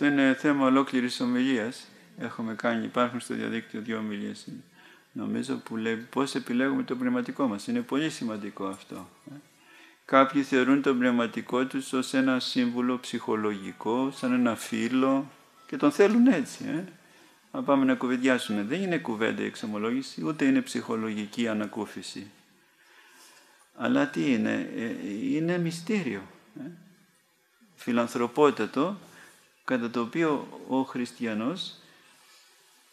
Αυτό είναι θέμα ολόκληρης ομιλίας. Υπάρχουν στο διαδίκτυο 2 ομιλίες, νομίζω, που λέει πώς επιλέγουμε το πνευματικό μας. Είναι πολύ σημαντικό αυτό. Κάποιοι θεωρούν το πνευματικό τους ως ένα σύμβουλο ψυχολογικό, σαν ένα φίλο, και τον θέλουν έτσι. Να πάμε να κουβεντιάσουμε. Δεν είναι κουβέντα η εξομολόγηση, ούτε είναι ψυχολογική ανακούφιση. Αλλά τι είναι? Είναι μυστήριο. Φιλανθρωπότατο, κατά το οποίο ο χριστιανός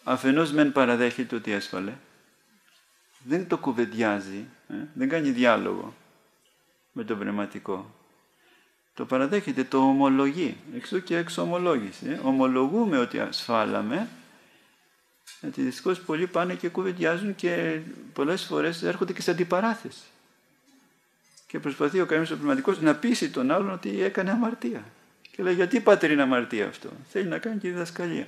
αφενός μεν παραδέχεται ότι έσφαλε, δεν το κουβεντιάζει, δεν κάνει διάλογο με το πνευματικό. Το παραδέχεται, το ομολογεί, εξού και εξομολόγηση. Ομολογούμε ότι ασφάλαμε, γιατί δυστυχώς πολλοί πάνε και κουβεντιάζουν και πολλές φορές έρχονται και σε αντιπαράθεση. Και προσπαθεί ο καημένος ο πνευματικός να πείσει τον άλλον ότι έκανε αμαρτία. Και λέει, γιατί πάτερ είναι αμαρτία αυτό? Θέλει να κάνει και διδασκαλία.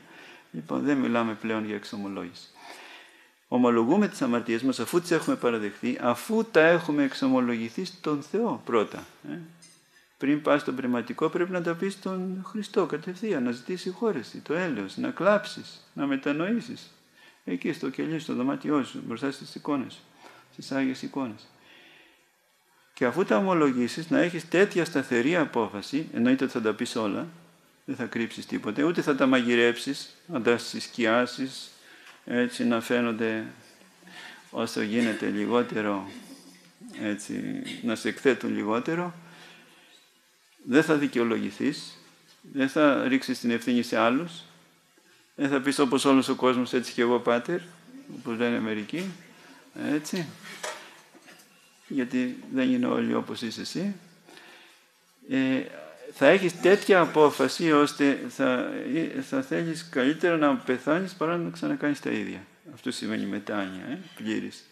Λοιπόν, δεν μιλάμε πλέον για εξομολόγηση. Ομολογούμε τις αμαρτίες μας αφού τις έχουμε παραδεχθεί, αφού τα έχουμε εξομολογηθεί στον Θεό πρώτα. Πριν πας στον πνευματικό πρέπει να τα πεις στον Χριστό κατευθείαν, να ζητήσεις συγχώρεση, το έλεος, να κλάψεις, να μετανοήσεις. Εκεί στο κελί, στο δωμάτιό σου, μπροστά στις εικόνες, στις Άγιες εικόνες. Και αφού τα ομολογήσεις, να έχεις τέτοια σταθερή απόφαση, εννοείται ότι θα τα πεις όλα, δεν θα κρύψεις τίποτε, ούτε θα τα μαγειρέψεις, να τα συσκιάσεις, έτσι να φαίνονται όσο γίνεται λιγότερο, έτσι, να σε εκθέτουν λιγότερο. Δεν θα δικαιολογηθείς, δεν θα ρίξεις την ευθύνη σε άλλους, δεν θα πεις όπως όλος ο κόσμος, έτσι και εγώ πάτερ, όπως λένε μερικοί, έτσι, γιατί δεν είναι όλοι όπως είσαι εσύ. Θα έχεις τέτοια απόφαση ώστε θα θέλεις καλύτερα να πεθάνεις παρά να ξανακάνεις τα ίδια. Αυτό σημαίνει μετάνοια, πλήρης.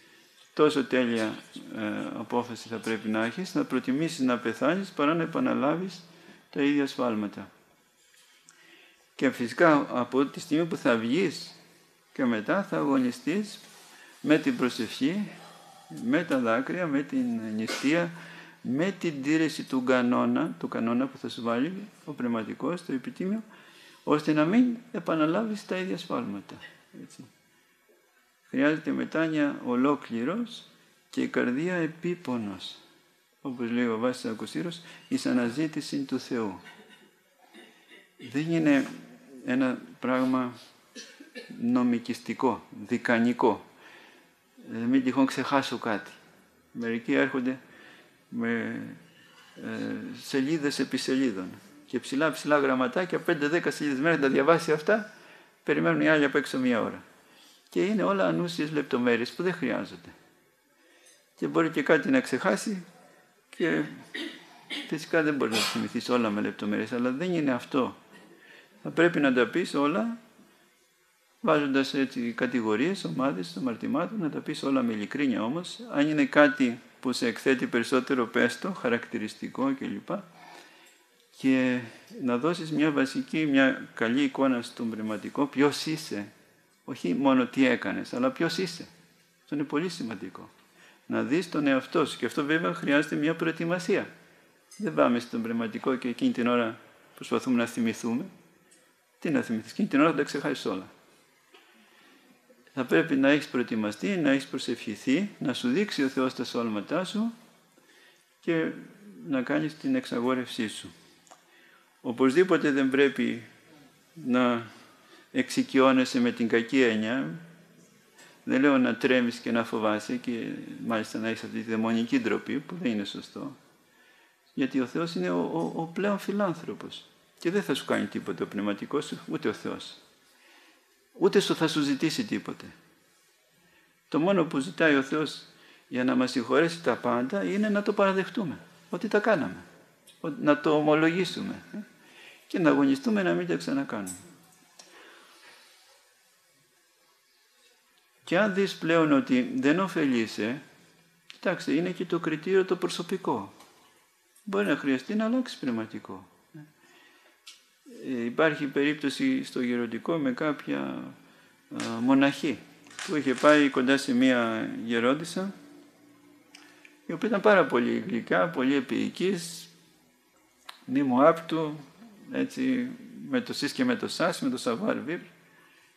Τόσο τέλεια απόφαση θα πρέπει να έχεις, να προτιμήσεις να πεθάνεις παρά να επαναλάβεις τα ίδια σφάλματα. Και φυσικά από τη στιγμή που θα βγεις και μετά θα αγωνιστείς με την προσευχή, με τα δάκρυα, με την νηστεία, με την τήρηση του κανόνα που θα σου βάλει ο πνευματικός, το επιτήμιο, ώστε να μην επαναλάβεις τα ίδια σφάλματα. Έτσι. Χρειάζεται μετάνοια ολόκληρος και η καρδία επίπονος. Όπως λέει ο Βάσης Ακουσίρος, εις αναζήτηση του Θεού. Δεν είναι ένα πράγμα νομικιστικό, δικανικό. Μην τυχόν ξεχάσω κάτι. Μερικοί έρχονται με σελίδες επί σελίδων και ψηλά γραμματάκια, 5-10 σελίδες, μέχρι να τα διαβάσει αυτά, περιμένουν οι άλλοι απ' έξω 1 ώρα. Και είναι όλα ανούσιες λεπτομέρειες που δεν χρειάζονται. Και μπορεί και κάτι να ξεχάσει και φυσικά δεν μπορεί να θυμηθείς όλα με λεπτομέρειες, αλλά δεν είναι αυτό. Θα πρέπει να τα πεις όλα, βάζοντας έτσι κατηγορίες, ομάδες αμαρτημάτων, να τα πεις όλα με ειλικρίνεια όμως. Αν είναι κάτι που σε εκθέτει περισσότερο, πες το, χαρακτηριστικό κλπ. Και να δώσεις μια καλή εικόνα στον πνευματικό, ποιος είσαι. Όχι μόνο τι έκανες, αλλά ποιος είσαι. Αυτό είναι πολύ σημαντικό. Να δεις τον εαυτό σου. Και αυτό βέβαια χρειάζεται μια προετοιμασία. Δεν πάμε στον πνευματικό και εκείνη την ώρα προσπαθούμε να θυμηθούμε. Τι να θυμηθείς, εκείνη την ώρα θα τα ξεχάσεις όλα. Θα πρέπει να έχεις προετοιμαστεί, να έχεις προσευχηθεί, να σου δείξει ο Θεός τα σφάλματά σου και να κάνεις την εξαγόρευσή σου. Οπωσδήποτε δεν πρέπει να εξοικειώνεσαι με την κακή έννοια. Δεν λέω να τρέμεις και να φοβάσαι και μάλιστα να έχεις αυτή τη δαιμονική ντροπή που δεν είναι σωστό. Γιατί ο Θεός είναι ο πλέον φιλάνθρωπος και δεν θα σου κάνει τίποτε ο πνευματικός σου, ούτε ο Θεός. Ούτε θα σου ζητήσει τίποτε. Το μόνο που ζητάει ο Θεός για να μας συγχωρέσει τα πάντα είναι να το παραδεχτούμε, ότι τα κάναμε. Να το ομολογήσουμε και να αγωνιστούμε να μην τα ξανακάνουμε. Και αν δεις πλέον ότι δεν ωφελείσαι, κοιτάξτε, είναι και το κριτήριο το προσωπικό. Μπορεί να χρειαστεί να αλλάξει πνευματικό. Υπάρχει περίπτωση στο γεροντικό με κάποια μοναχή που είχε πάει κοντά σε μία γερόντισσα η οποία ήταν πάρα πολύ γλυκά, πολύ επίοικης, μη μου άπτου, έτσι, με το σεις και με το σας, με το savoir vivre.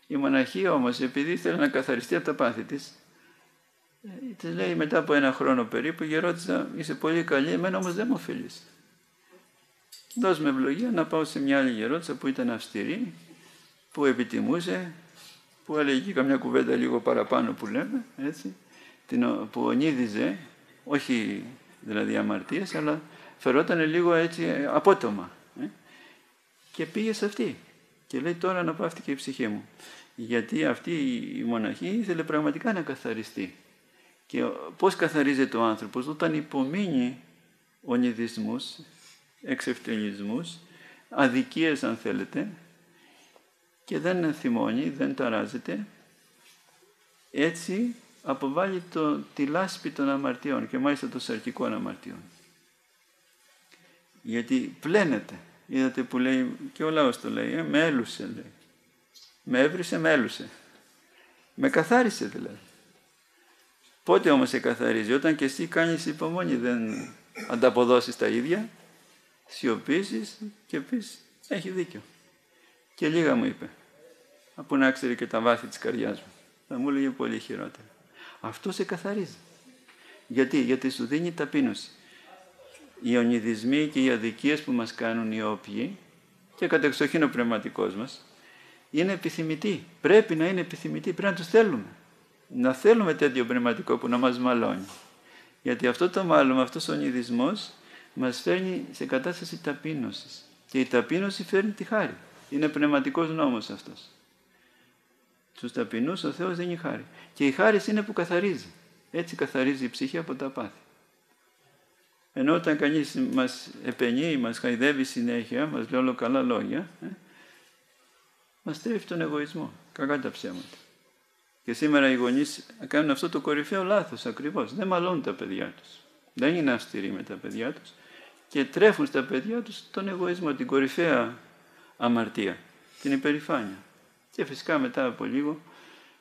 Η μοναχή όμως, επειδή ήθελε να καθαριστεί από τα πάθη της, της λέει μετά από 1 χρόνο περίπου, γερόντισσα, είσαι πολύ καλή, εμένα όμως δεν μου ωφελείς. Δώσ' με ευλογία να πάω σε μια άλλη γερόντισσα που ήταν αυστηρή, που επιτιμούσε, που έλεγε καμιά κουβέντα λίγο παραπάνω που λέμε, έτσι, που ονείδιζε, όχι δηλαδή αμαρτίες, αλλά φερόταν λίγο έτσι απότομα. Και πήγε σε αυτή. Και λέει τώρα αναπαύτηκε η ψυχή μου. Γιατί αυτή η μοναχή ήθελε πραγματικά να καθαριστεί. Και πώς καθαρίζεται ο άνθρωπος? Όταν υπομείνει ονειδισμούς, εξευτελισμούς, αδικίες αν θέλετε, και δεν θυμώνει, δεν ταράζεται, έτσι αποβάλλει τη λάσπη των αμαρτιών και μάλιστα των σαρκικών αμαρτιών. Γιατί πλένεται. Είδατε που λέει, και ο λαός το λέει, με έλουσε, λέει. Με έβρισε, με έλουσε. Με καθάρισε δηλαδή. Πότε όμως σε καθαρίζει? Όταν και εσύ κάνεις υπομονή, δεν ανταποδώσεις τα ίδια, σιωπήσεις και πεις, έχει δίκιο. Και λίγα μου είπε. Από να ξέρει και τα βάθη της καρδιάς μου. Θα μου έλεγε πολύ χειρότερα. Αυτό σε καθαρίζει. Γιατί σου δίνει ταπείνωση. Οι ονειδισμοί και οι αδικίες που μας κάνουν οι όποιοι, και κατεξοχήν ο πνευματικός μας, είναι επιθυμητοί. Πρέπει να είναι επιθυμητοί, πρέπει να τους θέλουμε. Να θέλουμε τέτοιο πνευματικό που να μας μαλώνει. Γιατί αυτό το μάλωμα, αυτός ο ονειδισμός μας φέρνει σε κατάσταση ταπείνωσης. Και η ταπείνωση φέρνει τη χάρη. Είναι πνευματικός νόμος αυτός. Στους ταπεινούς ο Θεός δίνει χάρη. Και η χάρη είναι που καθαρίζει. Έτσι καθαρίζει η ψυχή από τα πάθη. Ενώ όταν κανείς μας επενεί, μας χαϊδεύει συνέχεια, μας λέει όλο καλά λόγια, μας τρέφει τον εγωισμό, κακά τα ψέματα. Και σήμερα οι γονείς κάνουν αυτό το κορυφαίο λάθος ακριβώς. Δεν μαλώνουν τα παιδιά τους. Δεν είναι αυστηροί με τα παιδιά τους και τρέφουν στα παιδιά τους τον εγωισμό, την κορυφαία αμαρτία, την υπερηφάνεια. Και φυσικά μετά από λίγο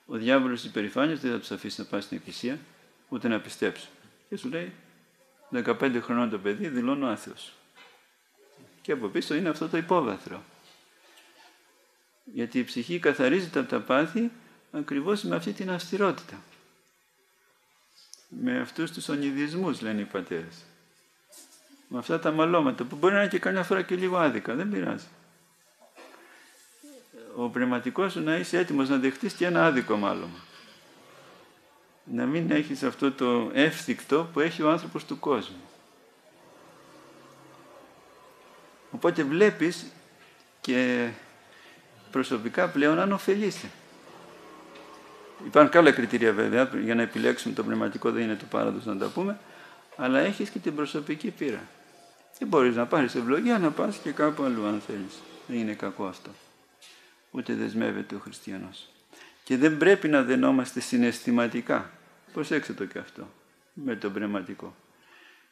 ο διάβολος της υπερηφάνειας δεν θα τους αφήσει να πάει στην εκκλησία ούτε να πιστέψουν. Και σου λέει 15 χρονών το παιδί δηλώνω άθεος. Και από πίσω είναι αυτό το υπόβαθρο. Γιατί η ψυχή καθαρίζεται από τα πάθη ακριβώς με αυτή την αυστηρότητα. Με αυτούς τους ονειδισμούς, λένε οι πατέρες. Με αυτά τα μαλώματα που μπορεί να είναι και καμιά φορά και λίγο άδικα, δεν πειράζει. Ο πνευματικός σου να είσαι έτοιμος να δεχτείς και ένα άδικο μάλωμα. Να μην έχεις αυτό το εύθυκτο που έχει ο άνθρωπος του κόσμου. Οπότε βλέπεις και προσωπικά πλέον αν ωφελείσαι. Υπάρχουν και άλλα κριτήρια βέβαια για να επιλέξουμε το πνευματικό, δεν είναι το πάραδος να τα πούμε, αλλά έχεις και την προσωπική πείρα. Και μπορείς να πάρεις ευλογία, να πας και κάπου αλλού αν θέλεις. Δεν είναι κακό αυτό. Ούτε δεσμεύεται ο χριστιανός. Και δεν πρέπει να δενόμαστε συναισθηματικά. Προσέξτε το και αυτό, με το πνευματικό.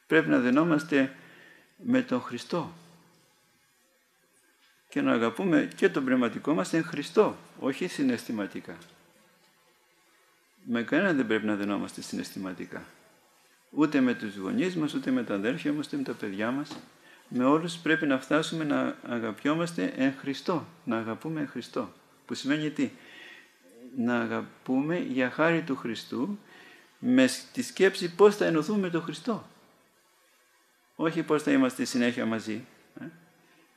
Πρέπει να δενόμαστε με τον Χριστό. Και να αγαπούμε και τον πνευματικό μας εν Χριστώ, όχι συναισθηματικά. Με κανέναν δεν πρέπει να δενόμαστε συναισθηματικά. Ούτε με τους γονείς μας, ούτε με τα αδέρφια μας, ούτε με τα παιδιά μας. Με όλους πρέπει να φτάσουμε να αγαπιόμαστε εν Χριστώ. Να αγαπούμε εν Χριστώ. Που σημαίνει τι? Να αγαπούμε για χάρη του Χριστού με τη σκέψη πώς θα ενωθούμε με τον Χριστό. Όχι πώς θα είμαστε συνέχεια μαζί,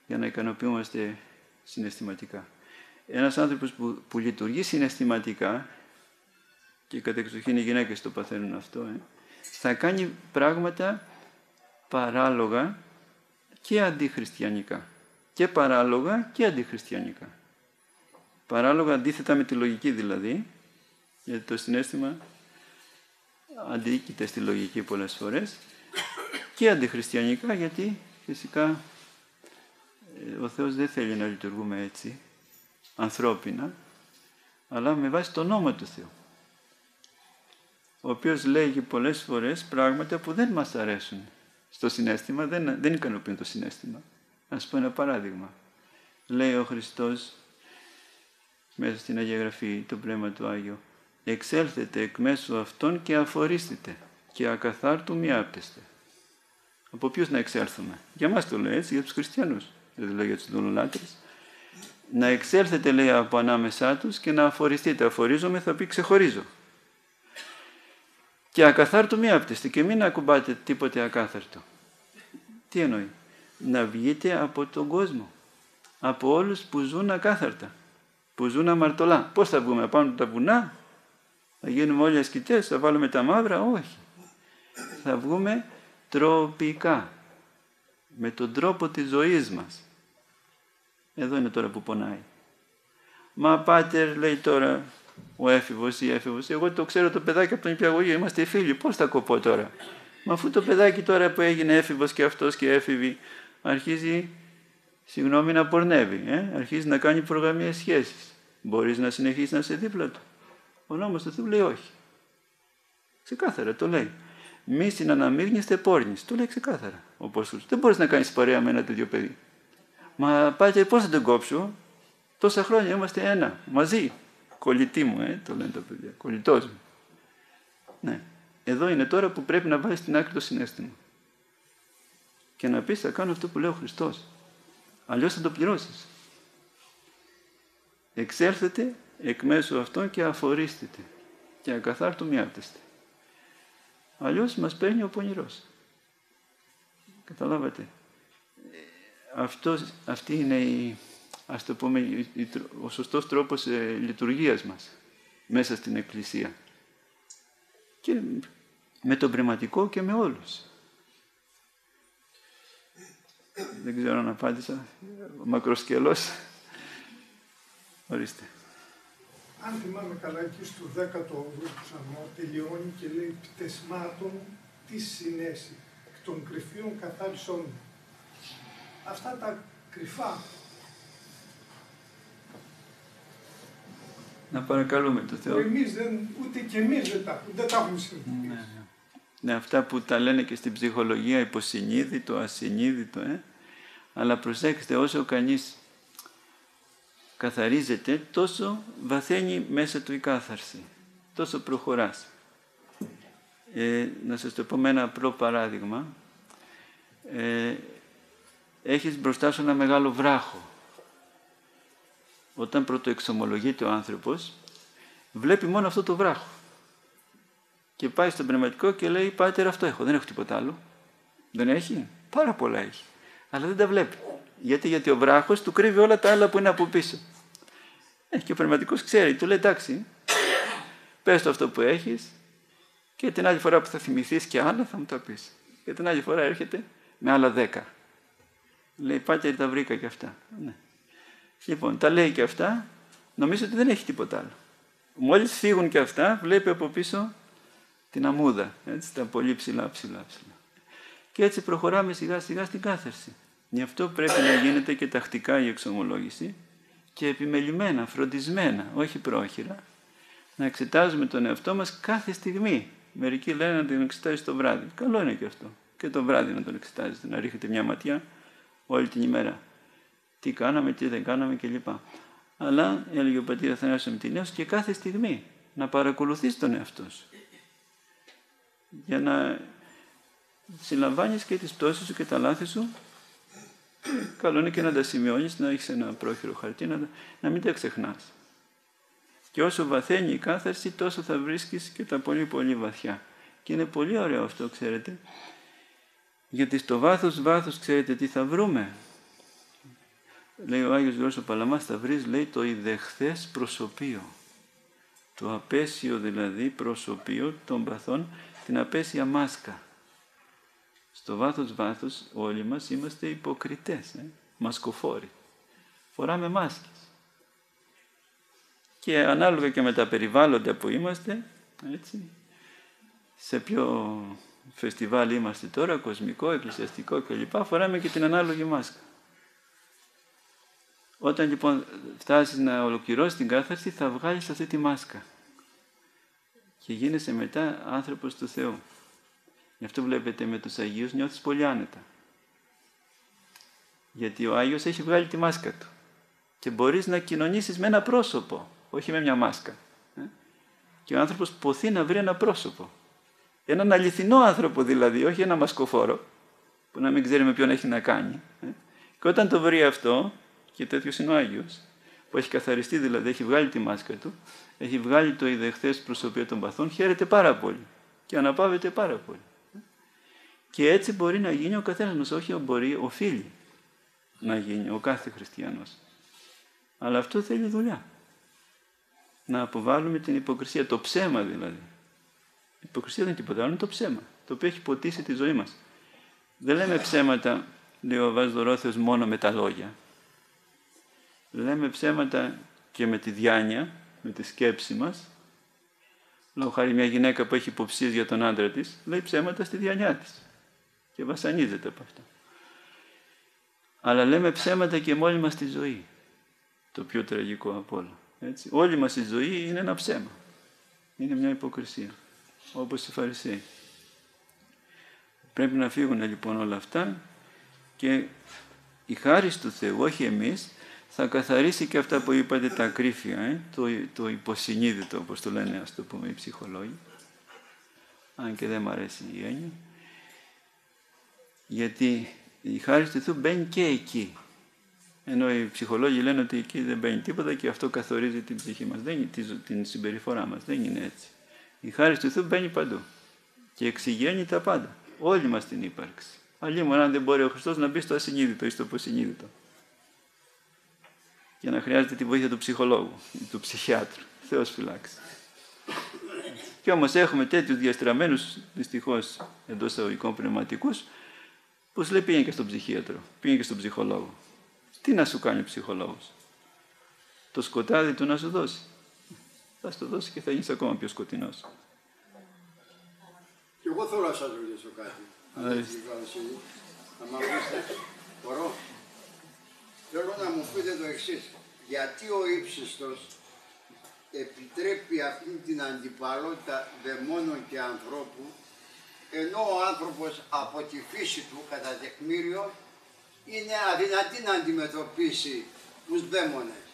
για να ικανοποιούμαστε συναισθηματικά. Ένας άνθρωπος που λειτουργεί συναισθηματικά, και κατεξοχήν οι γυναίκες το παθαίνουν αυτό, θα κάνει πράγματα παράλογα και αντιχριστιανικά. Και παράλογα και αντιχριστιανικά. Παράλογα αντίθετα με τη λογική δηλαδή, γιατί το συναίσθημα αντίκειται στη λογική πολλές φορές, και αντιχριστιανικά γιατί φυσικά ο Θεός δεν θέλει να λειτουργούμε έτσι, ανθρώπινα, αλλά με βάση τον νόμο του Θεού, ο οποίος λέγει πολλές φορές πράγματα που δεν μας αρέσουν στο συναίσθημα, δεν ικανοποιούν το συναίσθημα. Ας πω ένα παράδειγμα. Λέει ο Χριστός μέσα στην Αγία Γραφή, το Πνεύμα του Άγιο, εξέλθετε εκ μέσω αυτών και αφορίστητε και ακαθάρτου μη άπτεστε. Από ποιους να εξέλθουμε? Για μας το λέει έτσι, για τους χριστιανούς. δηλαδή λέω για τους ειδωλολάτρες, να εξέλθετε, λέει, από ανάμεσά τους και να αφοριστείτε. Αφορίζομαι θα πει ξεχωρίζω. Και ακαθάρτου μη άπτεστε και μην ακουμπάτε τίποτε ακάθαρτο. Τι εννοεί? Να βγείτε από τον κόσμο, από όλους που ζουν ακάθαρτα, που ζουν αμαρτωλά. Πώς θα βγούμε? Πάνω από τα βουνά? Θα γίνουμε όλοι ασκητές? Θα βάλουμε τα μαύρα? Όχι. Θα βγούμε τροπικά, με τον τρόπο της ζωής μας. Εδώ είναι τώρα που πονάει. Μα πάτερ, λέει τώρα ο έφηβος ή η έφηβος, εγώ το ξέρω το παιδάκι από τον νηπιαγωγείο, είμαστε φίλοι, πώς θα κοπώ τώρα? Μα αφού το παιδάκι τώρα που έγινε έφηβος και αυτός και έφηβη, αρχίζει, συγγνώμη, να πορνεύει, αρχίζει να κάνει προγαμιές σχέσεις. Μπορείς να συνεχίσεις να είσαι δίπλα του? Ο νόμος του Θεού λέει όχι. Ξεκάθαρα το λέει. Μη συναναμίγνεστε πόρνης. Το λέει ξεκάθαρα ο Απόστολος. Δεν μπορείς να κάνεις παρέα με ένα τέτοιο παιδί. Μα πάτε, πώς θα τον κόψω? Τόσα χρόνια είμαστε ένα, μαζί. Κολλητή μου, το λένε τα παιδιά. Κολλητός μου. Ναι. Εδώ είναι τώρα που πρέπει να βάλεις στην άκρη το συναίσθημα. Και να πεις, θα κάνω αυτό που λέει ο Χριστός. Αλλιώς θα το πληρώσεις. Εξέλθετε εκ μέσω αυτών και αφορίστητε. Και ακαθάρτου μη άπτεστε. Αλλιώς μας παίρνει ο πονηρός. Καταλάβατε? Αυτή είναι ας το πούμε, ο σωστός τρόπος λειτουργίας μας μέσα στην Εκκλησία. Και με τον πνευματικό και με όλους. Δεν ξέρω αν απάντησα. Μακροσκελός. Ορίστε. Αν θυμάμαι καλά, εκεί στο 18ο ψαλμό τελειώνει και λέει «Πτεσμάτων της συνέση, εκ των κρυφίων καθάρισόν». Αυτά τα κρυφά. Να παρακαλούμε το Θεό. Ούτε και εμείς δεν τα έχουμε συνειδητοποιήσει. Ναι, αυτά που τα λένε και στην ψυχολογία, υποσυνείδητο, ασυνείδητο, αλλά προσέξτε, όσο κανείς καθαρίζεται, τόσο βαθαίνει μέσα του η κάθαρση, τόσο προχωράς. Να σας το πω με ένα απλό παράδειγμα. Έχεις μπροστά σου ένα μεγάλο βράχο. Όταν πρωτοεξομολογείται ο άνθρωπος, βλέπει μόνο αυτό το βράχο. Και πάει στον πνευματικό και λέει, Πάτερ, αυτό έχω, δεν έχω τίποτα άλλο. Δεν έχει? Πάρα πολλά έχει. Αλλά δεν τα βλέπει. Γιατί ο βράχος του κρύβει όλα τα άλλα που είναι από πίσω. Και ο πνευματικός ξέρει, του λέει, εντάξει, πες το αυτό που έχεις και την άλλη φορά που θα θυμηθείς και άλλα θα μου τα πεις. Και την άλλη φορά έρχεται με άλλα 10. Λέει, Πάτερ, τα βρήκα και αυτά. Ναι. Λοιπόν, τα λέει και αυτά, νομίζω ότι δεν έχει τίποτα άλλο. Μόλις φύγουν και αυτά, βλέπει από πίσω την αμμούδα, έτσι, τα πολύ ψηλά. Και έτσι προχωράμε σιγά σιγά στην κάθαρση. Γι' αυτό πρέπει να γίνεται και τακτικά η εξομολόγηση και επιμελημένα, φροντισμένα, όχι πρόχειρα, να εξετάζουμε τον εαυτό μας κάθε στιγμή. Μερικοί λένε να τον εξετάζεις το βράδυ. Καλό είναι και αυτό. Και το βράδυ να τον εξετάζετε, να ρίχνετε μια ματιά όλη την ημέρα. Τι κάναμε, τι δεν κάναμε κλπ. Αλλά, έλεγε ο πατήρ Αθανάσιος Μητυλαίος, και κάθε στιγμή να παρακολουθείς τον εαυτό σου. Για να συλλαμβάνεις και τις πτώσεις σου και τα λάθη σου. Καλό είναι και να τα σημειώνεις, να έχεις ένα πρόχειρο χαρτί, να μην τα ξεχνάς. Και όσο βαθαίνει η κάθαρση, τόσο θα βρίσκεις και τα πολύ πολύ βαθιά. Και είναι πολύ ωραίο αυτό, ξέρετε. Γιατί στο βάθος, ξέρετε τι θα βρούμε. Λέει ο Άγιος Γεώργιος ο Παλαμάς, θα βρεις, λέει, το ιδεχθές προσωπείο. Το απέσιο δηλαδή προσωπείο των παθών, την απέσια μάσκα. Στο βάθος όλοι μας είμαστε υποκριτές, μασκοφόροι. Φοράμε μάσκες. Και ανάλογα και με τα περιβάλλοντα που είμαστε, έτσι, σε ποιο φεστιβάλ είμαστε τώρα, κοσμικό, εκκλησιαστικό κλπ, φοράμε και την ανάλογη μάσκα. Όταν λοιπόν φτάσεις να ολοκληρώσεις την κάθαρση, θα βγάλεις αυτή τη μάσκα και γίνεσαι μετά άνθρωπος του Θεού. Γι' αυτό βλέπετε με τους Αγίους νιώθεις πολύ άνετα. Γιατί ο Άγιος έχει βγάλει τη μάσκα του και μπορείς να κοινωνήσεις με ένα πρόσωπο, όχι με μια μάσκα. Και ο άνθρωπος ποθεί να βρει ένα πρόσωπο. Έναν αληθινό άνθρωπο δηλαδή, όχι ένα μασκοφόρο, που να μην ξέρει με ποιον έχει να κάνει. Και όταν το βρει αυτό, και τέτοιος είναι ο Άγιος, που έχει καθαριστεί δηλαδή, έχει βγάλει τη μάσκα του, έχει βγάλει το ιδεχθές προσωπία των παθών, χαίρεται πάρα πολύ και αναπαύεται πάρα πολύ. Και έτσι μπορεί να γίνει ο καθένας μας, όχι μπορεί, οφείλει να γίνει ο κάθε χριστιανός. Αλλά αυτό θέλει δουλειά. Να αποβάλουμε την υποκρισία, το ψέμα δηλαδή. Η υποκρισία δεν είναι τίποτα άλλο, είναι το ψέμα, το οποίο έχει ποτίσει τη ζωή μας. Δεν λέμε ψέματα, λέει ο Αββάς Δωρόθεος, μόνο με τα λόγια. Λέμε ψέματα και με τη διάνοια, με τη σκέψη μας. Λόγω χάρη μια γυναίκα που έχει υποψίες για τον άντρα της, λέει ψέματα στη διάνοιά της και βασανίζεται από αυτό. Αλλά λέμε ψέματα και με όλη μας τη ζωή. Το πιο τραγικό από όλα. Έτσι. Όλη μας η ζωή είναι ένα ψέμα. Είναι μια υποκρισία. Όπως οι Φαρισαίοι. Πρέπει να φύγουν λοιπόν όλα αυτά και η χάρις του Θεού, όχι εμείς, θα καθαρίσει και αυτά που είπατε, τα ακρίφεια, το υποσυνείδητο, όπως το λένε, ας το πούμε, οι ψυχολόγοι. Αν και δεν μ' αρέσει η έννοια. Γιατί η χάρις του Θεού μπαίνει και εκεί. Ενώ οι ψυχολόγοι λένε ότι εκεί δεν μπαίνει τίποτα και αυτό καθορίζει την ψυχή μας, την συμπεριφορά μας. Δεν είναι έτσι. Η χάρις του Θεού μπαίνει παντού και εξηγαίνει τα πάντα. Όλη μας την ύπαρξη. Αλλήμον αν δεν μπορεί ο Χριστός να μπει στο ασυνείδητο ή στο υποσυνείδητο. Και να χρειάζεται τη βοήθεια του ψυχολόγου ή του ψυχιάτρου. Θεός φυλάξει. Και όμως έχουμε τέτοιους διαστραμμένους, δυστυχώς, εντός εισαγωγικών πνευματικούς, που σου λέει πήγαινε και στον ψυχίατρο, πήγαινε και στον ψυχολόγο. Τι να σου κάνει ο ψυχολόγος? Το σκοτάδι του να σου δώσει. Θα σου το δώσει και θα γίνεις ακόμα πιο σκοτεινός. Και εγώ θέλω να σας ρωτήσω κάτι. Αν μ' αφήσετε, μπορώ. Θέλω να μου πείτε το εξής. Γιατί ο ύψιστος επιτρέπει αυτή την αντιπαλότητα δαιμόνων και ανθρώπου, ενώ ο άνθρωπος από τη φύση του, κατά τεκμήριο, είναι αδυνατή να αντιμετωπίσει τους δαίμονες.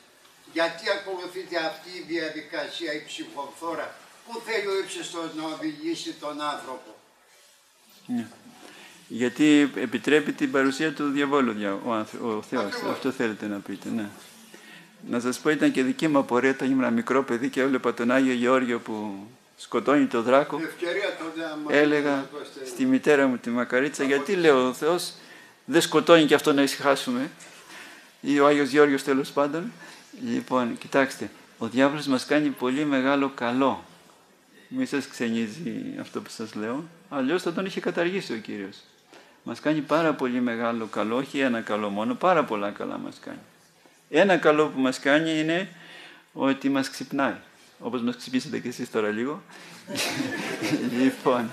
Γιατί ακολουθείται αυτή η διαδικασία, η ψυχοφθόρα, που θέλει ο ύψιστος να οδηγήσει τον άνθρωπο? Ναι. Γιατί επιτρέπει την παρουσία του διαβόλου ο Θεός. Ακριβώς. Αυτό θέλετε να πείτε, ναι. Να σας πω, ήταν και δική μου απορία όταν ήμουν μικρό παιδί και έβλεπα τον Άγιο Γεώργιο που σκοτώνει τον δράκο. Έλεγα στη μητέρα μου τη Μακαρίτσα, γιατί λέω ο Θεός δεν σκοτώνει και αυτό να ησυχάσουμε, ή ο Άγιος Γεώργιος τέλος πάντων. Λοιπόν, κοιτάξτε, ο διάβολος μας κάνει πολύ μεγάλο καλό. Μη σας ξενίζει αυτό που σας λέω, αλλιώς θα τον είχε καταργήσει ο Κύριος. Μας κάνει πάρα πολύ μεγάλο καλό, όχι ένα καλό μόνο, πάρα πολλά καλά μας κάνει. Ένα καλό που μας κάνει είναι ότι μας ξυπνάει, όπως μας ξυπνήσατε και εσείς τώρα λίγο. Λοιπόν,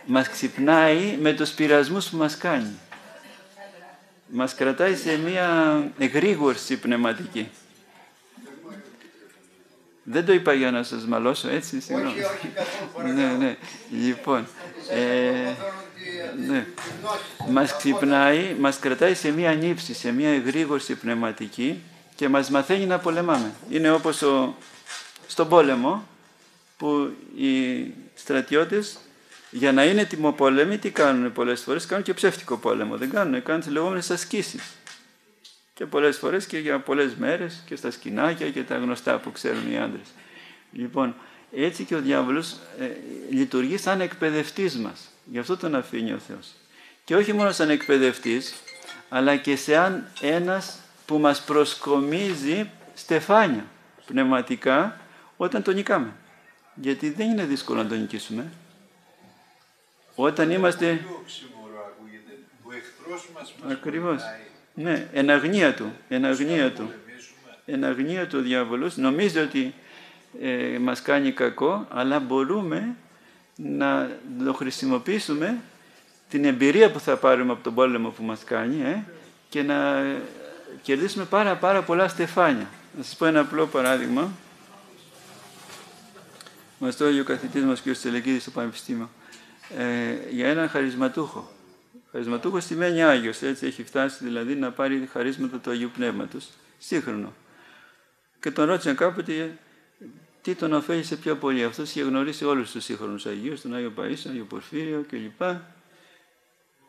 μας ξυπνάει με τους πειρασμούς που μας κάνει. Μας κρατάει σε μια εγρήγορση πνευματική. Δεν το είπα για να σας μαλώσω, έτσι, συγγνώμη. Όχι, όχι, καθόλου. Ναι. Λοιπόν, ναι. Μας ξυπνάει, μας κρατάει σε μια νύψη, σε μια εγρήγορση πνευματική και μας μαθαίνει να πολεμάμε. Είναι όπως στον πόλεμο που οι στρατιώτες, για να είναι τιμοπόλεμοι, τι κάνουν πολλές φορές? Κάνουν και ψεύτικο πόλεμο. Δεν κάνουν τις λεγόμενες ασκήσεις. Και πολλές φορές και για πολλές μέρες και στα σκηνάκια και τα γνωστά που ξέρουν οι άντρες. Λοιπόν, έτσι και ο διάβολος λειτουργεί σαν εκπαιδευτής μας. Γι' αυτό τον αφήνει ο Θεός. Και όχι μόνο σαν εκπαιδευτής, αλλά και σαν ένας που μας προσκομίζει στεφάνια πνευματικά όταν τον νικάμε. Γιατί δεν είναι δύσκολο να τον νικήσουμε. Όταν είμαστε... Ακριβώς. Ναι, εν αγνία του ο διάβολος νομίζει ότι μας κάνει κακό, αλλά μπορούμε να το χρησιμοποιήσουμε την εμπειρία που θα πάρουμε από τον πόλεμο που μας κάνει και να κερδίσουμε πάρα πολλά στεφάνια. Να σας πω ένα απλό παράδειγμα. Μας το έλεγε ο καθηγητής μας κ. Στελεκίδης στο Πανεπιστήμιο για έναν χαρισματούχο. Χαρισματούχος σημαίνει Άγιος, έτσι έχει φτάσει δηλαδή να πάρει χαρίσματα του Αγίου Πνεύματος, σύγχρονο. Και τον ρώτησαν κάποτε τι τον ωφέλησε πιο πολύ. Αυτός είχε γνωρίσει όλους τους σύγχρονους Αγίους, τον Άγιο Παΐσιο, τον Άγιο Πορφύριο κλπ.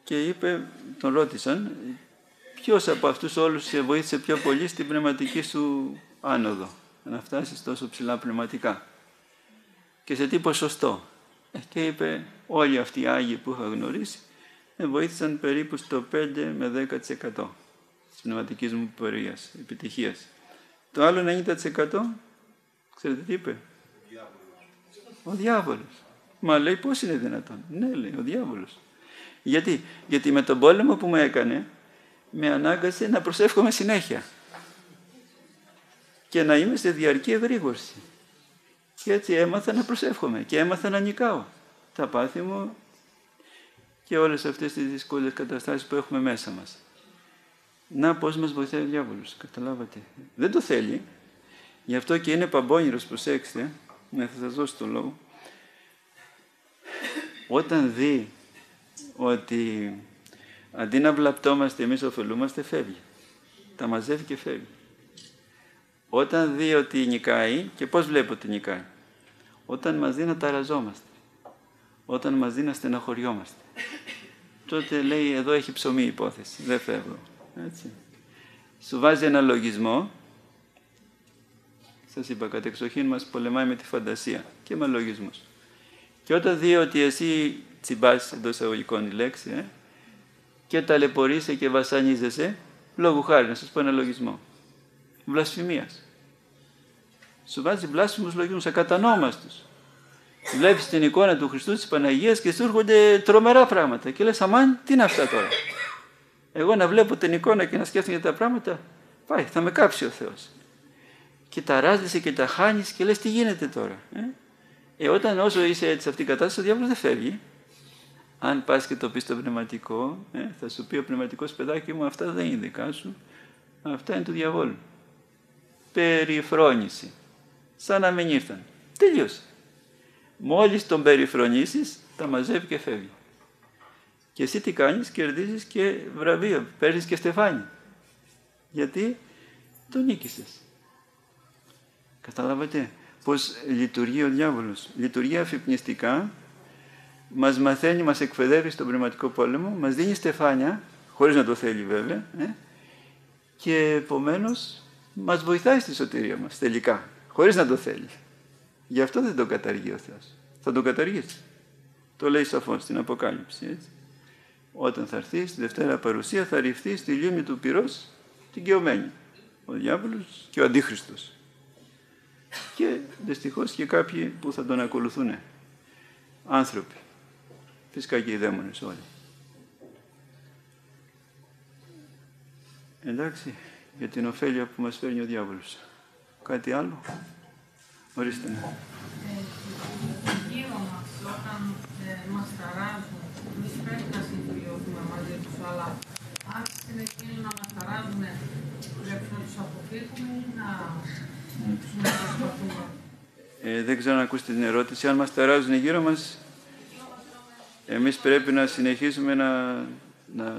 και είπε, τον ρώτησαν, ποιος από αυτούς όλους σε βοήθησε πιο πολύ στην πνευματική σου άνοδο, να φτάσεις τόσο ψηλά πνευματικά. Και σε τι ποσοστό. Και είπε, όλοι αυτοί οι Άγιοι που είχα γνωρίσει, με βοήθησαν περίπου στο 5 με 10% της πνευματικής μου πορείας, επιτυχίας. Το άλλο 90%, ξέρετε τι είπε? Ο διάβολος. Μα λέει, πώς είναι δυνατόν? Ναι, λέει, ο διάβολος. Γιατί με τον πόλεμο που μου έκανε, με ανάγκασε να προσεύχομαι συνέχεια και να είμαι σε διαρκή ευρύγορση. Και έτσι έμαθα να προσεύχομαι και έμαθα να νικάω τα πάθη μου και όλες αυτές τις δύσκολες καταστάσεις που έχουμε μέσα μας. Να πώς μας βοηθάει ο διάβολος, καταλάβατε. Δεν το θέλει, γι' αυτό και είναι παμπώνηρος, προσέξτε, θα σας δώσω το λόγο. Όταν δει ότι αντί να βλαπτόμαστε εμείς ωφελούμαστε, φεύγει. Τα μαζεύει και φεύγει. Όταν δει ότι νικάει, και πώς βλέπω ότι νικάει? Όταν μας δει να ταραζόμαστε, όταν μας δει να στεναχωριόμαστε, τότε λέει, εδώ έχει ψωμί η υπόθεση, δεν φεύγω. Έτσι. Σου βάζει ένα λογισμό, σας είπα, κατεξοχήν μας πολεμάει με τη φαντασία και με λογισμούς. Και όταν δει ότι εσύ τσιμπάς, εντός εισαγωγικών η λέξη, και ταλαιπωρείσαι και βασανίζεσαι, λόγου χάρη, να σας πω ένα λογισμό, βλασφημίας. Σου βάζει βλάσφημους λογισμούς, ακατανόμαστους. Βλέπεις την εικόνα του Χριστού, της Παναγίας και σου έρχονται τρομερά πράγματα. Και λες, αμάν, τι είναι αυτά τώρα? Εγώ να βλέπω την εικόνα και να σκέφτομαι για τα πράγματα, πάει, θα με κάψει ο Θεός. Και ταράζεσαι και τα χάνεις και λες, τι γίνεται τώρα? Όταν όσο είσαι έτσι σε αυτήν την κατάσταση, ο διάβολος δεν φεύγει. Αν πας και το πεις στο πνευματικό, θα σου πει ο πνευματικός, παιδάκι μου, αυτά δεν είναι δικά σου, αυτά είναι του διαβόλου. Περιφρόνηση. Σαν να μην ήρθαν. Τελείωσε. Μόλις τον περιφρονήσεις, τα μαζεύει και φεύγει. Και εσύ τι κάνεις? Κερδίζεις και βραβείο, παίρνεις και στεφάνι. Γιατί τον νίκησες. Καταλάβατε πώς λειτουργεί ο διάβολος? Λειτουργεί αφυπνιστικά, μας μαθαίνει, μας εκπαιδεύει στον πνευματικό πόλεμο, μας δίνει στεφάνια, χωρίς να το θέλει βέβαια, και επομένως μας βοηθάει στη σωτηρία μας τελικά, χωρίς να το θέλει. Γι' αυτό δεν τον καταργεί ο Θεός. Θα τον καταργήσει. Το λέει σαφώς στην Αποκάλυψη. Έτσι. Όταν θα έρθει στη Δευτέρα Παρουσία, θα ρηφθεί στη λίμνη του πυρός την καιωμένη. Ο διάβολος και ο Αντίχριστος. Και δυστυχώς και κάποιοι που θα τον ακολουθούν. Άνθρωποι. Φυσικά και οι δαίμονες όλοι. Εντάξει, για την ωφέλεια που μας φέρνει ο διάβολος. Κάτι άλλο? Ορίστε. Γύρω μας, όταν μας ταράζουν, εμείς πρέπει να συμφιλιωθούμε μαζί τους, αλλά αν συνεχίζουν να μας ταράζουν, πρέπει να τους αποφύγουμε ή να τους προσπαθούμε? Δεν ξέρω αν ακούσετε την ερώτηση. Αν μας ταράζουν γύρω μας, εμείς πρέπει να συνεχίσουμε να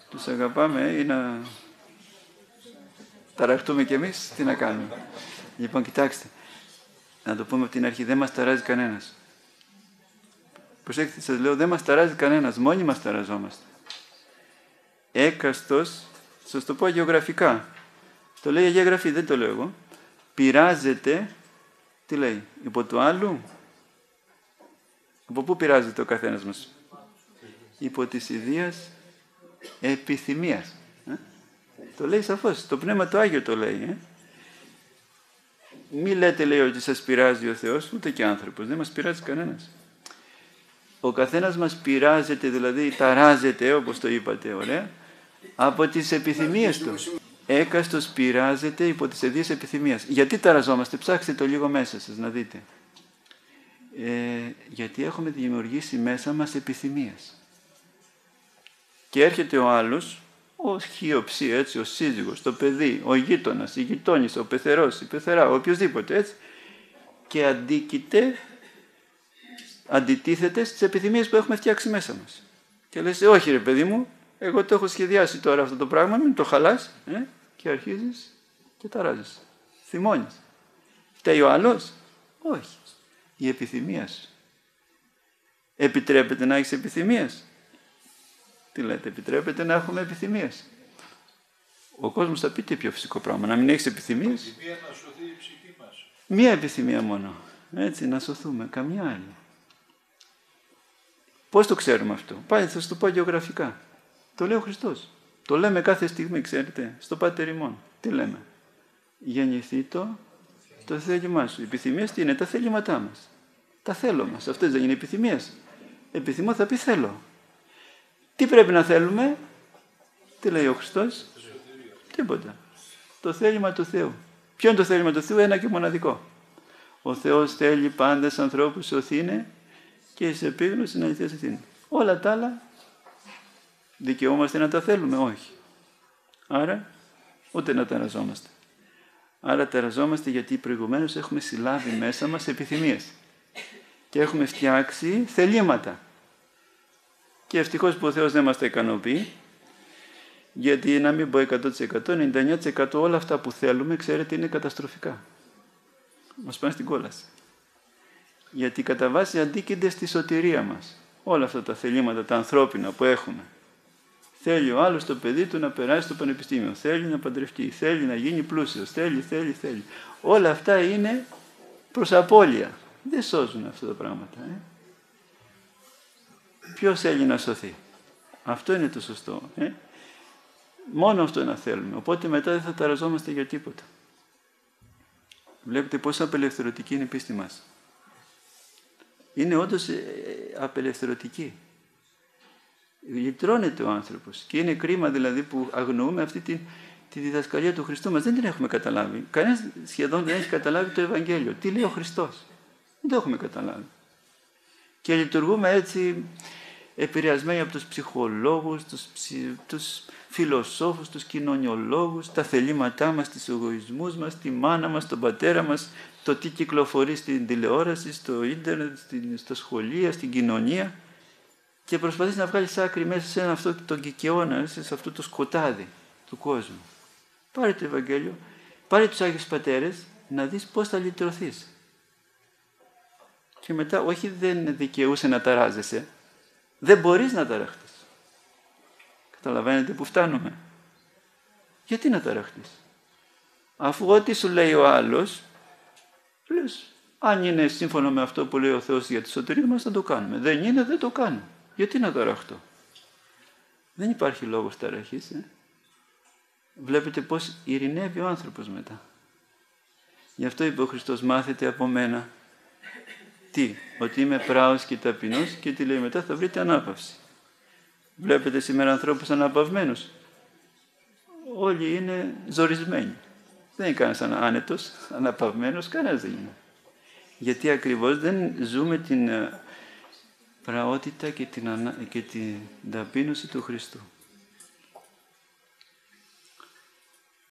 τους αγαπάμε ή να ταραχτούμε κι εμείς. Τι να κάνουμε? Λοιπόν, κοιτάξτε. Να το πούμε από την αρχή, δεν μας ταράζει κανένας. Προσέξτε, σας λέω, δεν μας ταράζει κανένας, μόνοι μας ταραζόμαστε. Έκαστος, σας το πω γεωγραφικά, το λέει η Αγία Γραφή, δεν το λέω εγώ, πειράζεται, τι λέει, υπό του άλλου? Από πού πειράζεται ο καθένας μας? Υπό της ιδίας επιθυμίας. Το λέει σαφώς, το Πνεύμα το Άγιο το λέει. Μη λέτε, λέει, ότι σας πειράζει ο Θεός, ούτε και άνθρωπος. Δεν μας πειράζει κανένας. Ο καθένας μας πειράζεται, δηλαδή ταράζεται, όπως το είπατε, ωραία, από τις επιθυμίες του. Έκαστος πειράζεται υπό τις ιδίες επιθυμίας. Γιατί ταραζόμαστε? Ψάξτε το λίγο μέσα σας, να δείτε. Γιατί έχουμε δημιουργήσει μέσα μας επιθυμίες. Και έρχεται ο άλλος, ο χίοψη, έτσι, ο σύζυγος, το παιδί, ο γείτονας, η γειτόνισσα, ο πεθερός, η πεθερά, οποιοδήποτε, έτσι, και αντιτίθεται στις επιθυμίες που έχουμε φτιάξει μέσα μας. Και λες, όχι ρε παιδί μου, εγώ το έχω σχεδιάσει τώρα αυτό το πράγμα, μην το χαλάς, και αρχίζεις και ταράζεις. Θυμώνεις. Φταίει ο άλλος? Όχι. Η επιθυμία σου. Επιτρέπεται να έχεις επιθυμίες? Τι λέτε, επιτρέπεται να έχουμε επιθυμίες? Ο κόσμος θα πει τι πιο φυσικό πράγμα, να μην έχεις επιθυμίες. Επιθυμία να σωθεί η ψυχή μας. Μία επιθυμία μόνο, έτσι, να σωθούμε, καμιά άλλη. Πώς το ξέρουμε αυτό? Πάει, θα σου το πω γεωγραφικά. Το λέει ο Χριστός. Το λέμε κάθε στιγμή, ξέρετε, στο Πάτερ ημών. Τι λέμε? Γεννηθεί το θέλημά σου. Οι επιθυμίες τι είναι? Τα θέληματά μας. Τα θέλω μας. Αυτές δεν είναι επιθυμίες? Επιθυμώ θα πει θέλω. Τι πρέπει να θέλουμε? Τι λέει ο Χριστός? Τίποτα. Το θέλημα του Θεού. Ποιο είναι το θέλημα του Θεού? Ένα και μοναδικό. Ο Θεός θέλει πάντες ανθρώπους σωθήνε και εις επίγνωση να αληθές ευθύνη. Όλα τα άλλα δικαιούμαστε να τα θέλουμε? Όχι. Άρα ούτε να ταραζόμαστε. Άρα ταραζόμαστε γιατί προηγουμένως έχουμε συλλάβει μέσα μας επιθυμίες και έχουμε φτιάξει θελήματα. Και ευτυχώς που ο Θεός δεν μας τα ικανοποιεί, γιατί να μην πω 100%, 99% όλα αυτά που θέλουμε, ξέρετε, είναι καταστροφικά. Μας πάνε στην κόλαση. Γιατί κατά βάση αντίκεινται στη σωτηρία μας. Όλα αυτά τα θελήματα, τα ανθρώπινα που έχουμε. Θέλει ο άλλος το παιδί του να περάσει στο πανεπιστήμιο, θέλει να παντρευτεί, θέλει να γίνει πλούσιος, θέλει. Όλα αυτά είναι προς απώλεια. Δεν σώζουν αυτά τα πράγματα. Ποιος θέλει να σωθεί? Αυτό είναι το σωστό. Μόνο αυτό να θέλουμε. Οπότε μετά δεν θα ταραζόμαστε για τίποτα. Βλέπετε πόσο απελευθερωτική είναι η πίστη μας. Είναι όντως απελευθερωτική. Λυτρώνεται ο άνθρωπος. Και είναι κρίμα δηλαδή που αγνοούμε αυτή τη διδασκαλία του Χριστού μας. Δεν την έχουμε καταλάβει. Κανένας σχεδόν δεν έχει καταλάβει το Ευαγγέλιο. Τι λέει ο Χριστός? Δεν το έχουμε καταλάβει. Και λειτουργούμε έτσι επηρεασμένοι από τους ψυχολόγους, τους φιλοσόφους, τους κοινωνιολόγους, τα θελήματά μας, τους εγωισμούς μας, τη μάνα μας, τον πατέρα μας, το τι κυκλοφορεί στην τηλεόραση, στο ίντερνετ, στα σχολεία, στην κοινωνία, και προσπαθείς να βγάλεις άκρη μέσα σε αυτό τον κικαιώνα, σε αυτό το σκοτάδι του κόσμου. Πάρε το Ευαγγέλιο, πάρε τους Άγιους Πατέρες, να δεις πώς θα λυτρωθείς. Και μετά, όχι δεν δικαιούσε να ταράζεσαι, δεν μπορείς να ταραχτείς. Καταλαβαίνετε που φτάνουμε? Γιατί να ταραχτείς? Αφού ό,τι σου λέει ο άλλος, λες, αν είναι σύμφωνα με αυτό που λέει ο Θεός για τη σωτηρία μας, θα το κάνουμε. Δεν είναι, δεν το κάνω. Γιατί να ταραχτώ? Δεν υπάρχει λόγος ταραχής. Βλέπετε πώς ειρηνεύει ο άνθρωπος μετά. Γι' αυτό είπε ο Χριστός, μάθετε από μένα. Τι? Ότι είμαι πράος και ταπεινός, και τι λέει μετά? Θα βρείτε ανάπαυση. Βλέπετε σήμερα ανθρώπους αναπαυμένους? Όλοι είναι ζορισμένοι. Δεν είναι κανένας άνετος, αναπαυμένος, κανένας δεν είναι. Γιατί ακριβώς δεν ζούμε την πραότητα και την ταπείνωση του Χριστού.